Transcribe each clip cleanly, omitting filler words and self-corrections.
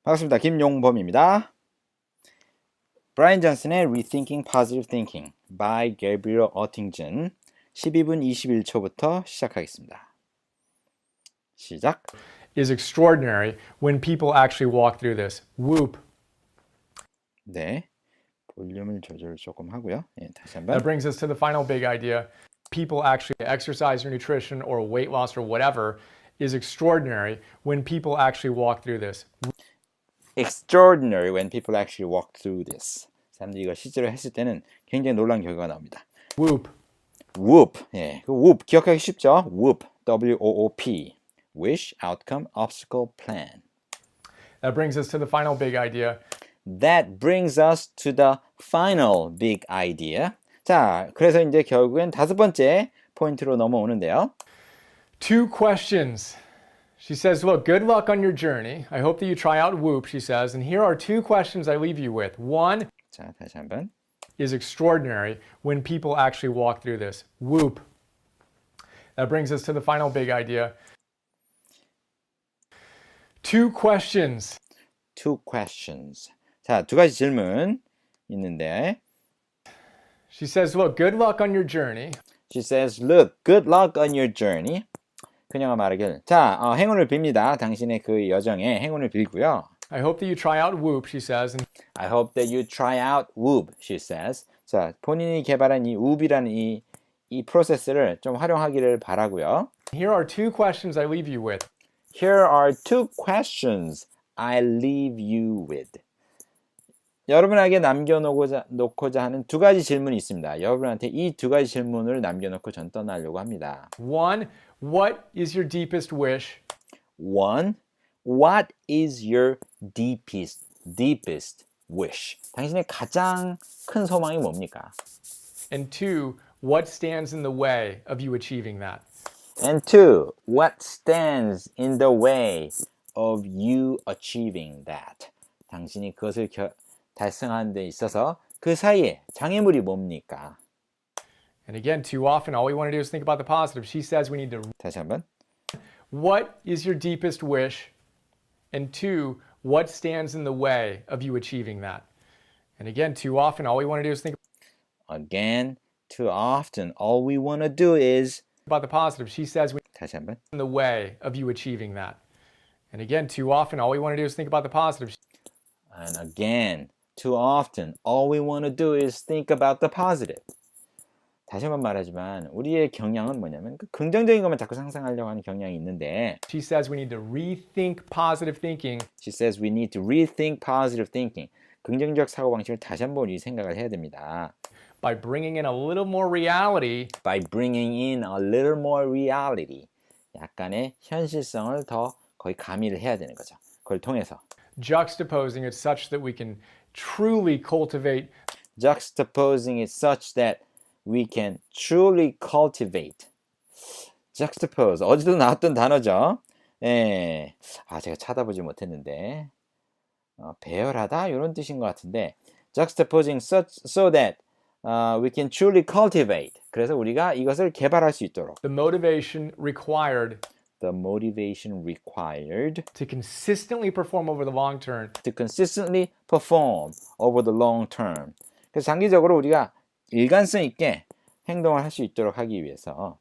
반갑습니다. 김용범입니다. 브라이언 존슨의 Rethinking Positive Thinking by Gabrielle Oettingen 12분 21초부터 시작하겠습니다. 시작. Is extraordinary when people actually walk through this. Whoop. 네, 볼륨을 조절 조금 하고요. 예, 다시 한번. That brings us to the final big idea. People actually exercise or nutrition or weight loss or whatever is extraordinary when people actually walk through this. Extraordinary when people actually walk through this. 사람들이 이걸 실제로 했을 때는 굉장히 놀라운 결과가 나옵니다. Whoop. Whoop. 예, 그 whoop 기억하기 쉽죠? Whoop. W-O-O-P. Wish, outcome, obstacle, plan. That brings us to the final big idea. That brings us to the final big idea. 자, 그래서 이제 결국엔 다섯 번째 포인트로 넘어오는데요. Two questions. She says, look, good luck on your journey. I hope that you try out Whoop, she says. And here are two questions I leave you with. One, 자, 다시 한번. is extraordinary when people actually walk through this. Whoop. That brings us to the final big idea. Two questions. Two questions. 자, 두 가지 질문 있는데. She says, look, good luck on your journey. She says, look, good luck on your journey. 그녀가 말하길. 자, 행운을 빕니다. 당신의 그 여정에 행운을 빌고요. I hope that you try out Whoop, she says. And I hope that you try out Whoop, she says. 자, 본인이 개발한 이 Whoop이라는 이 프로세스를 좀 활용하기를 바라고요. here are two questions I leave you with. Here are two questions I leave you with. 여러분에게 남겨놓고자 하는 두 가지 질문이 있습니다. 여러분한테 이 두 가지 질문을 남겨놓고 전 떠나려고 합니다. One, what is your deepest wish? One, what is your deepest wish? 당신의 가장 큰 소망이 뭡니까? And two, what stands in the way of you achieving that? And two, what stands in the way of you achieving that? 당신이 그것을 달성하는 데 있어서 그 사이에 장애물이 뭡니까? And again, too often, all we want to do is think about the positive. She says we need to. 다시 한번. What is your deepest wish? And two, what stands in the way of you achieving that? And again, too often, all we want to do is think Again, too often, all we want to do is about the positive. She says we 다시 한번. in the way of you achieving that. And again, too often, all we want to do is think about the positive. And again, too often, all we want to do is think about the positive. 다시 한번 말하지만 우리의 경향은 뭐냐면 그 긍정적인 것만 자꾸 상상하려고 하는 경향이 있는데 She says we need to rethink positive thinking. She says we need to rethink positive thinking. 긍정적 사고방식을 다시 한번 우리 생각을 해야 됩니다. By bringing in a little more reality. By bringing in a little more reality. 약간의 현실성을 더 거의 가미를 해야 되는 거죠. 그걸 통해서. Juxtaposing it such that we can truly cultivate. Juxtaposing it such that we can truly cultivate. Juxtapose. 어제도 나왔던 단어죠. 예. 제가 찾아보지 못했는데. 배열하다 이런 뜻인 것 같은데. Juxtaposing so that we can truly cultivate. 그래서 우리가 이것을 개발할 수 있도록. The motivation required. The motivation required. To consistently perform over the long term. To consistently perform over the long term. 그래서 장기적으로 우리가 일관성 있게 행동을 할 수 있도록 하기 위해서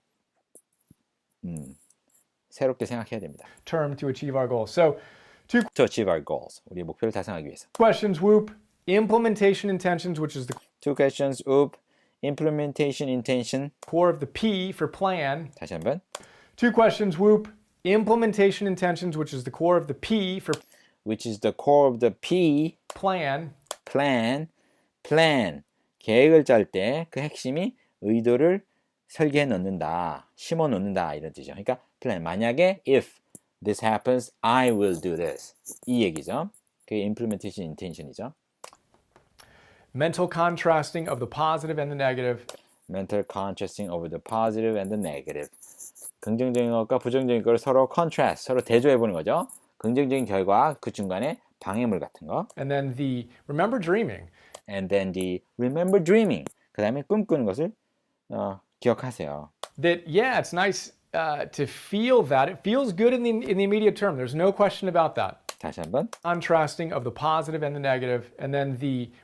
새롭게 생각해야 됩니다. Term to achieve our goals. So, To achieve our goals. 우리의 목표를 달성하기 위해서. questions, Whoop. Implementation intentions, which is the Two questions. Oop. Implementation intention. core of the P for plan. 다시 한번. Two questions, Whoop. Implementation intentions, which is the core of the P for Which is the core of the P. plan. Plan. 계획을 짤 때 그 핵심이 의도를 설계해 놓는다, 심어 놓는다 이런 뜻이죠. 그러니까 plan. 만약에 if this happens, I will do this. 이 얘기죠. 그게 implementation intention이죠. Mental contrasting of the positive and the negative. Mental contrasting over the positive and the negative. 긍정적인 것과 부정적인 것을 서로 contrast, 서로 대조해 보는 거죠. 긍정적인 결과 그 중간에 방해물 같은 거. And then the remember dreaming. And then the remember dreaming. 그 다음에 꿈꾸는 것을 기억하세요. That, yeah, it's nice to feel that. It feels good in the immediate term. There's no question about that. 다시 한번. Contrasting of the positive and the negative, and then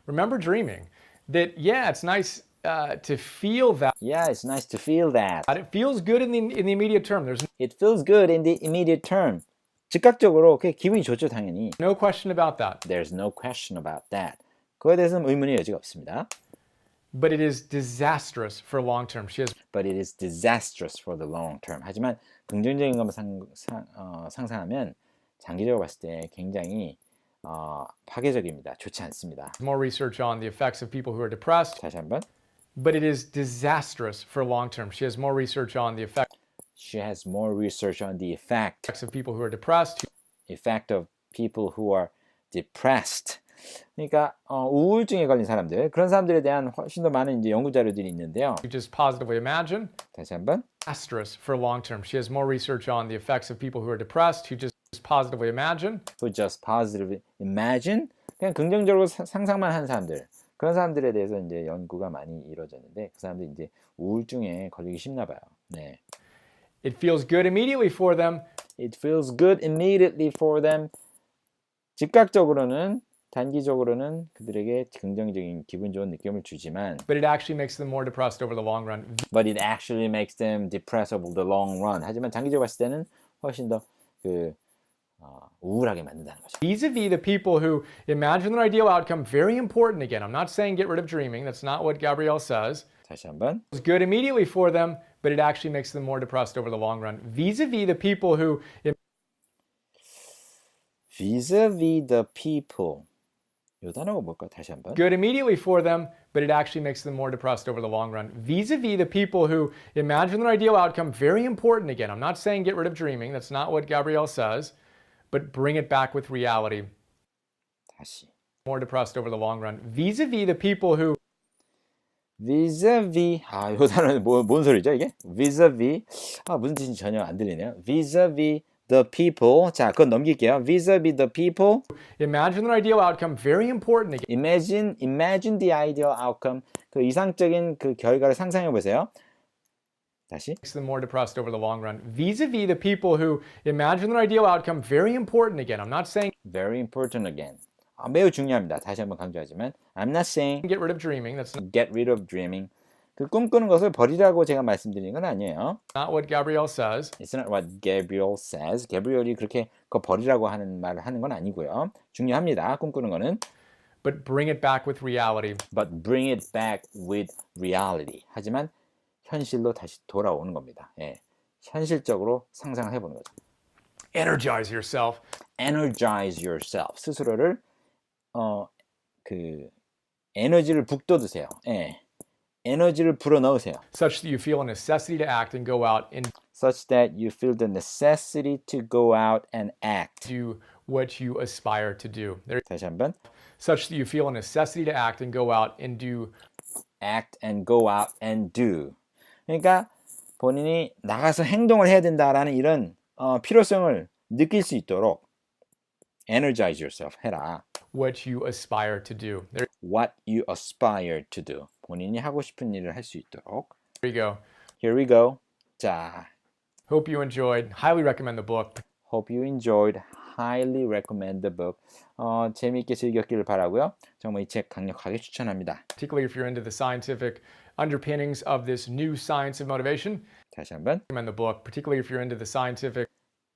remember dreaming, that yeah, it's nice to feel that. Yeah, it's nice to feel that. It feels good in the immediate term. There's It feels good in the immediate term. 즉각적으로 그게 기분이 좋죠, 당연히. no question about that. There's no question about that. 그거에 대해서는 의문의 여지가 없습니다. But it is disastrous for long term. But it is disastrous for the long term. 하지만 긍정적인 것만 상상하면 장기적으로 봤을 때 굉장히 파괴적입니다. 좋지 않습니다. More research on the effects of people who are depressed. 다시 한번. But it is disastrous for long term. She has more research on the effects She has more research on the effect of people who are depressed. effect of people who are depressed. 그러니까 우울증에 걸린 사람들, 그런 사람들에 대한 훨씬 더 많은 이제 연구 자료들이 있는데요. You just positively imagine. 다시 한번. Disastrous for long term. She has more research on the effects of people who are depressed. Who just positively imagine. Who just positively imagine. 그냥 긍정적으로 상상만 한 사람들. 그런 사람들에 대해서 이제 연구가 많이 이루어졌는데 그 사람들이 이제 우울증에 걸리기 쉽나 봐요. 네. It feels good immediately for them. It feels good immediately for them. 즉각적으로는 단기적으로는 그들에게 긍정적인 기분 좋은 느낌을 주지만 But it actually makes them more depressed over the long run. But it actually makes them depressed over the long run. 하지만 장기적으로 봤을 때는 훨씬 더 우울하게 만든다는 거죠. Vis-a-vis the people who imagine their ideal outcome, very important again. I'm not saying get rid of dreaming. That's not what Gabrielle says. 다시 한번. It's good immediately for them, but it actually makes them more depressed over the long run. Vis-a-vis the people who Vis-a-vis the people. 이 단어가 뭘까? 다시 한번. good immediately for them, but it actually makes them more depressed over the long run. Vis-a-vis the people who imagine their ideal outcome, very important again. I'm not saying get rid of dreaming. That's not what Gabrielle says, but bring it back with reality. 다시. More depressed over the long run. Vis-a-vis the people who Vis-a-vis. 이 단어는 뭔 소리죠, 이게? Vis-a-vis. 무슨 뜻인지 전혀 안 들리네요. Vis-a-vis the people. 자, 그건 넘길게요. Vis-a-vis the people. imagine their ideal outcome, very important again. Imagine the ideal outcome. 그 이상적인 그 결과를 상상해 보세요. 다시. Makes them more depressed over the long run. Vis-a-vis the people who imagine their ideal outcome, very important again. I'm not saying Very important again. 매우 중요합니다. 다시 한번 강조하지만 I'm not saying get rid of dreaming. That's get rid of dreaming. 그 꿈꾸는 것을 버리라고 제가 말씀드리는 건 아니에요. not what Gabrielle says. It's not what Gabrielle says. Gabrielle이 그렇게 그거 버리라고 하는 말을 하는 건 아니고요. 중요합니다. 꿈꾸는 거는. But bring it back with reality. But bring it back with reality. 하지만 현실로 다시 돌아오는 겁니다. 예. 현실적으로 상상을 해보는 거죠. Energize yourself. Energize yourself. 스스로를 에너지를 북돋으세요. 예. 에너지를 불어넣으세요. Such that you feel a necessity to act and go out and Such that you feel the necessity to go out and act. do what you aspire to do. 다시 한번. Such that you feel a necessity to act and go out and do. Act and go out and do. 그러니까 본인이 나가서 행동을 해야 된다라는 이런 필요성을 느낄 수 있도록 energize yourself 해라. What you aspire to do. There What you aspire to do. 본인이 하고 싶은 일을 할 수 있도록. you go. Here we go. 자, Hope you enjoyed. Highly recommend the book. hope you enjoyed. Highly recommend the book. 재미있게 즐겼기를 바라고요. 정말 이 책 강력하게 추천합니다. Particularly if you're into the scientific underpinnings of this new science of motivation. 다시 한번. Recommend the book. Particularly if you're into the scientific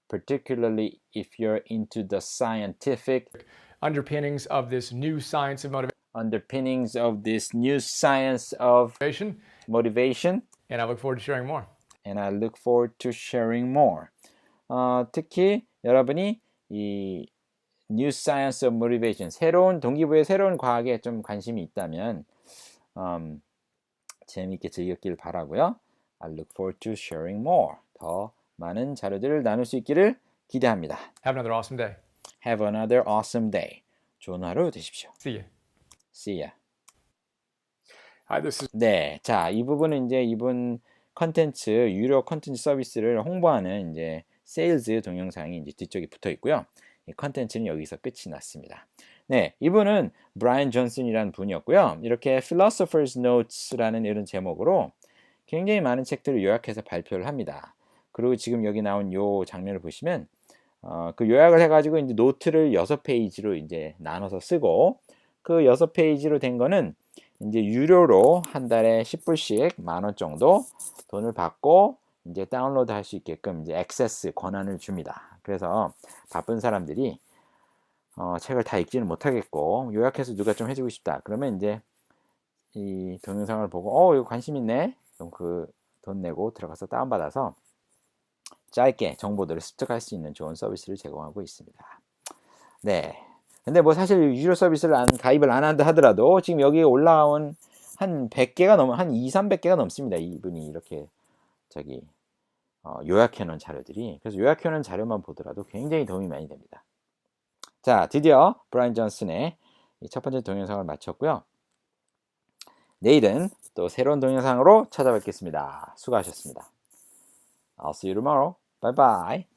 Particularly if you're into the scientific underpinnings of this new science of underpinnings of this new science of motivation. motivation. And I look forward to sharing more. And I look forward to sharing more. 특히 여러분이 이 new science of motivation, 새로운 동기부여 새로운 과학에 좀 관심이 있다면 재미있게 즐겼길 바라고요. I look forward to sharing more. 더 많은 자료들을 나눌 수 있기를 기대합니다. Have another awesome day. Have another awesome day. 좋은 하루 되십시오. See you. See ya. Hi, this is 네, 자, 이 부분은 이제 이분 컨텐츠, 유료 컨텐츠 서비스를 홍보하는 이제 세일즈 동영상이 이제 뒤쪽에 붙어 있고요. 이 컨텐츠는 여기서 끝이 났습니다. 네, 이분은 브라이언 존슨이라는 분이었고요. 이렇게 Philosopher's Notes라는 이런 제목으로 굉장히 많은 책들을 요약해서 발표를 합니다. 그리고 지금 여기 나온 요 장면을 보시면 그 요약을 해가지고 이제 노트를 6페이지로 이제 나눠서 쓰고 그 6페이지로 된 거는 이제 유료로 한 달에 10불씩 10,000원 정도 돈을 받고 이제 다운로드 할 수 있게끔 이제 액세스 권한을 줍니다. 그래서 바쁜 사람들이 책을 다 읽지는 못하겠고 요약해서 누가 좀 해주고 싶다. 그러면 이제 이 동영상을 보고 이거 관심 있네. 그럼 그 돈 내고 들어가서 다운받아서 짧게 정보들을 습득할 수 있는 좋은 서비스를 제공하고 있습니다. 네. 근데 뭐 사실 유료 서비스를 가입을 안 한다 하더라도 지금 여기에 올라온 한 100개가 넘어 한 2, 300개가 넘습니다. 이분이 이렇게 요약해 놓은 자료들이. 그래서 요약해 놓은 자료만 보더라도 굉장히 도움이 많이 됩니다. 자, 드디어 브라이언 존슨의 첫 번째 동영상을 마쳤고요. 내일은 또 새로운 동영상으로 찾아뵙겠습니다. 수고하셨습니다. I'll see you tomorrow. Bye bye.